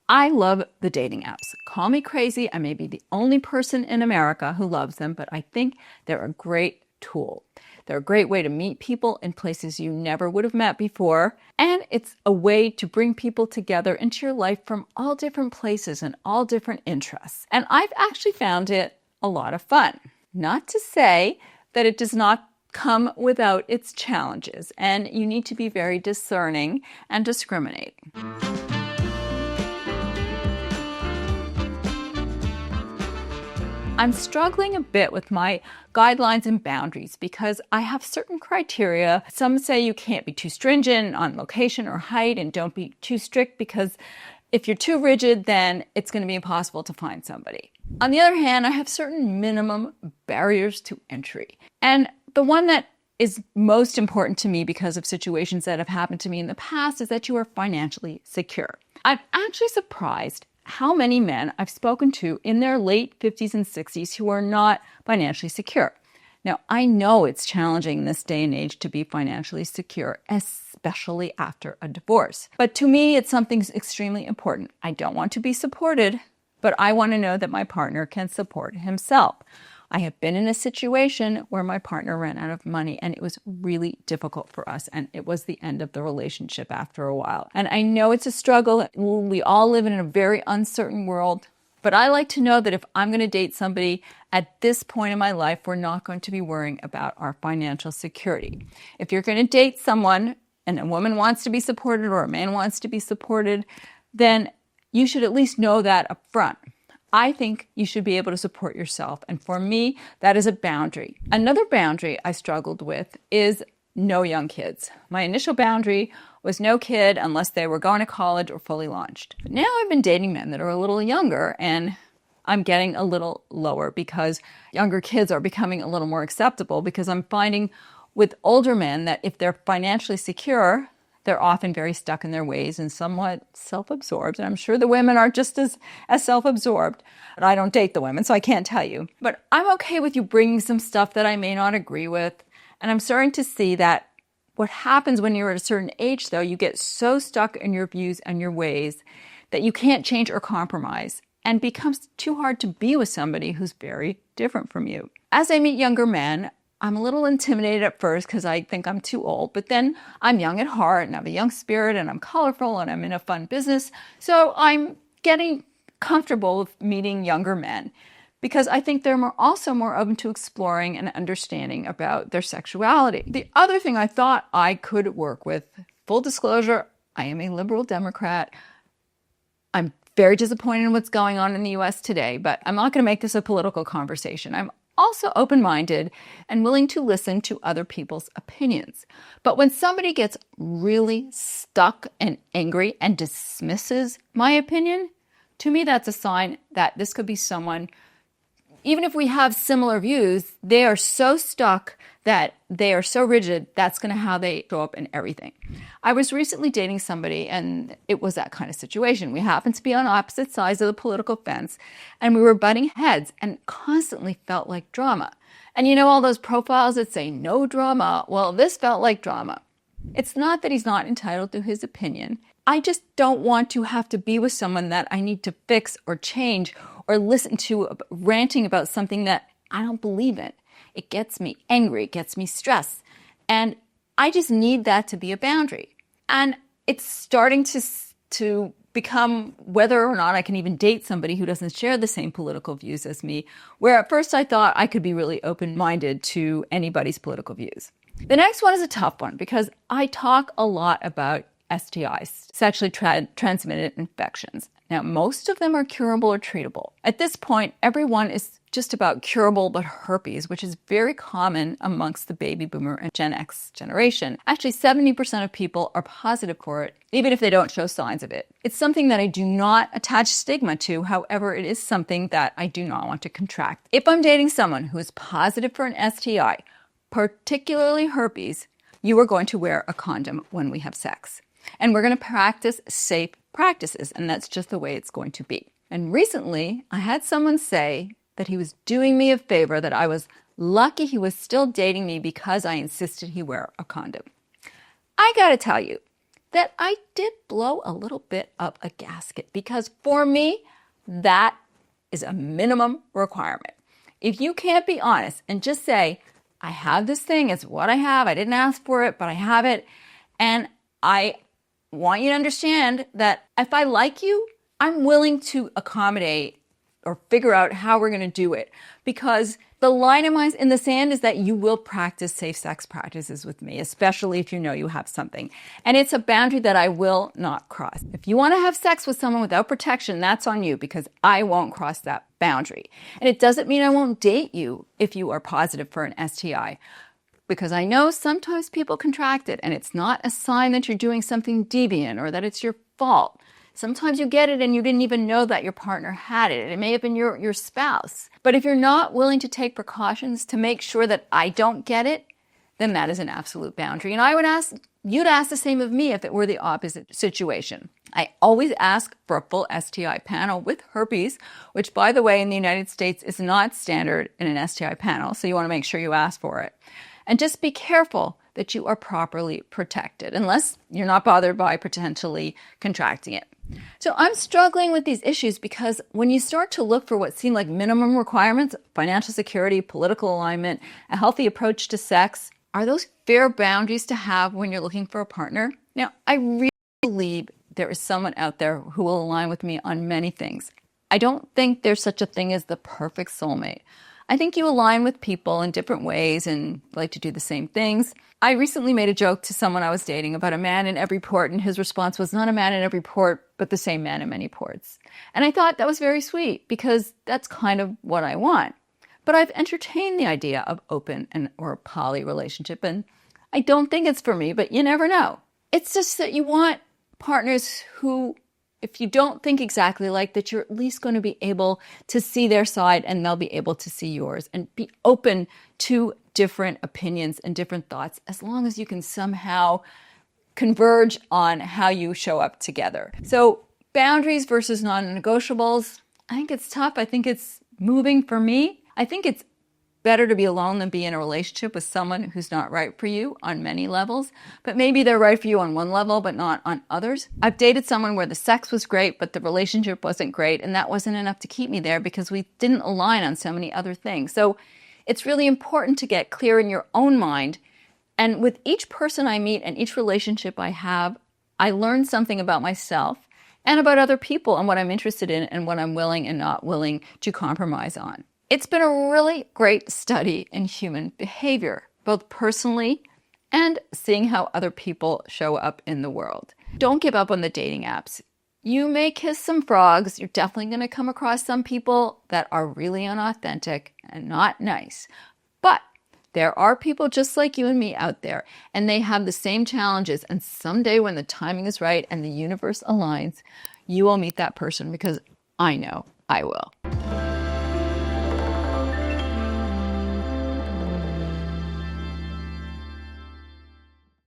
I love the dating apps. Call me crazy. I may be the only person in America who loves them, but I think they're a great tool. They're a great way to meet people in places you never would have met before. And it's a way to bring people together into your life from all different places and all different interests. And I've actually found it a lot of fun. Not to say that it does not come without its challenges, and you need to be very discerning and discriminating. I'm struggling a bit with my guidelines and boundaries because I have certain criteria. Some say you can't be too stringent on location or height, and don't be too strict because if you're too rigid, then it's going to be impossible to find somebody. On the other hand, I have certain minimum barriers to entry. And the one that is most important to me because of situations that have happened to me in the past is that you are financially secure. I'm actually surprised how many men I've spoken to in their late 50s and 60s who are not financially secure. Now, I know it's challenging in this day and age to be financially secure, especially after a divorce. But to me, it's something extremely important. I don't want to be supported, but I want to know that my partner can support himself. I have been in a situation where my partner ran out of money and it was really difficult for us, and it was the end of the relationship after a while. And I know it's a struggle. We all live in a very uncertain world, but I like to know that if I'm going to date somebody at this point in my life, we're not going to be worrying about our financial security. If you're going to date someone and a woman wants to be supported or a man wants to be supported, then you should at least know that up front. I think you should be able to support yourself. And for me, that is a boundary. Another boundary I struggled with is no young kids. My initial boundary was no kid unless they were going to college or fully launched. But now I've been dating men that are a little younger, and I'm getting a little lower because younger kids are becoming a little more acceptable, because I'm finding with older men that if they're financially secure, they're often very stuck in their ways and somewhat self-absorbed. And I'm sure the women are just as self-absorbed. But I don't date the women, so I can't tell you. But I'm okay with you bringing some stuff that I may not agree with. And I'm starting to see that what happens when you're at a certain age, though, you get so stuck in your views and your ways that you can't change or compromise, and becomes too hard to be with somebody who's very different from you. As I meet younger men, I'm a little intimidated at first because I think I'm too old, but then I'm young at heart and I have a young spirit and I'm colorful and I'm in a fun business. So I'm getting comfortable with meeting younger men because I think they're also more open to exploring and understanding about their sexuality. The other thing I thought I could work with, full disclosure, I am a liberal Democrat. I'm very disappointed in what's going on in the US today, but I'm not going to make this a political conversation. I'm also open-minded and willing to listen to other people's opinions. But when somebody gets really stuck and angry and dismisses my opinion, to me that's a sign that this could be someone, even if we have similar views, they are so stuck that they are so rigid, that's going to how they show up in everything. I was recently dating somebody and it was that kind of situation. We happened to be on opposite sides of the political fence and we were butting heads and constantly felt like drama. And you know all those profiles that say no drama? Well, this felt like drama. It's not that he's not entitled to his opinion. I just don't want to have to be with someone that I need to fix or change or listen to ranting about something that I don't believe in. It gets me angry, it gets me stressed. And I just need that to be a boundary. And it's starting to become whether or not I can even date somebody who doesn't share the same political views as me, where at first I thought I could be really open-minded to anybody's political views. The next one is a tough one because I talk a lot about STIs, sexually transmitted infections. Now, most of them are curable or treatable. At this point, everyone is just about curable but herpes, which is very common amongst the baby boomer and Gen X generation. Actually, 70% of people are positive for it, even if they don't show signs of it. It's something that I do not attach stigma to. However, it is something that I do not want to contract. If I'm dating someone who is positive for an STI, particularly herpes, you are going to wear a condom when we have sex. And we're going to practice safe practices, and that's just the way it's going to be. And recently, I had someone say that he was doing me a favor, that I was lucky he was still dating me because I insisted he wear a condom. I gotta tell you, that I did blow a little bit up a gasket, because for me, that is a minimum requirement. If you can't be honest and just say, I have this thing, it's what I have, I didn't ask for it, but I have it, and I want you to understand that if I like you, I'm willing to accommodate or figure out how we're going to do it, because the line in the sand is that you will practice safe sex practices with me, especially if you know you have something. And it's a boundary that I will not cross. If you want to have sex with someone without protection, that's on you, because I won't cross that boundary. And it doesn't mean I won't date you if you are positive for an STI, because I know sometimes people contract it and it's not a sign that you're doing something deviant or that it's your fault. Sometimes you get it and you didn't even know that your partner had it. It may have been your spouse. But if you're not willing to take precautions to make sure that I don't get it, then that is an absolute boundary. And I would ask you to ask the same of me if it were the opposite situation. I always ask for a full STI panel with herpes, which, by the way, in the United States is not standard in an STI panel. So you want to make sure you ask for it. And just be careful that you are properly protected, unless you're not bothered by potentially contracting it. So I'm struggling with these issues because when you start to look for what seem like minimum requirements, financial security, political alignment, a healthy approach to sex, are those fair boundaries to have when you're looking for a partner? Now, I really believe there is someone out there who will align with me on many things. I don't think there's such a thing as the perfect soulmate. I think you align with people in different ways and like to do the same things. I recently made a joke to someone I was dating about a man in every port, and his response was, not a man in every port, but the same man in many ports. And I thought that was very sweet, because that's kind of what I want. But I've entertained the idea of open or a poly relationship, and I don't think it's for me, but you never know. It's just that you want partners who, if you don't think exactly like that, you're at least going to be able to see their side and they'll be able to see yours, and be open to different opinions and different thoughts, as long as you can somehow converge on how you show up together. So boundaries versus non-negotiables, I think it's tough. I think it's moving for me. I think it's better to be alone than be in a relationship with someone who's not right for you on many levels, but maybe they're right for you on one level, but not on others. I've dated someone where the sex was great, but the relationship wasn't great, and that wasn't enough to keep me there because we didn't align on so many other things. So it's really important to get clear in your own mind. And with each person I meet and each relationship I have, I learn something about myself and about other people and what I'm interested in and what I'm willing and not willing to compromise on. It's been a really great study in human behavior, both personally and seeing how other people show up in the world. Don't give up on the dating apps. You may kiss some frogs. You're definitely going to come across some people that are really unauthentic and not nice. But there are people just like you and me out there, and they have the same challenges. And someday when the timing is right and the universe aligns, you will meet that person, because I know I will.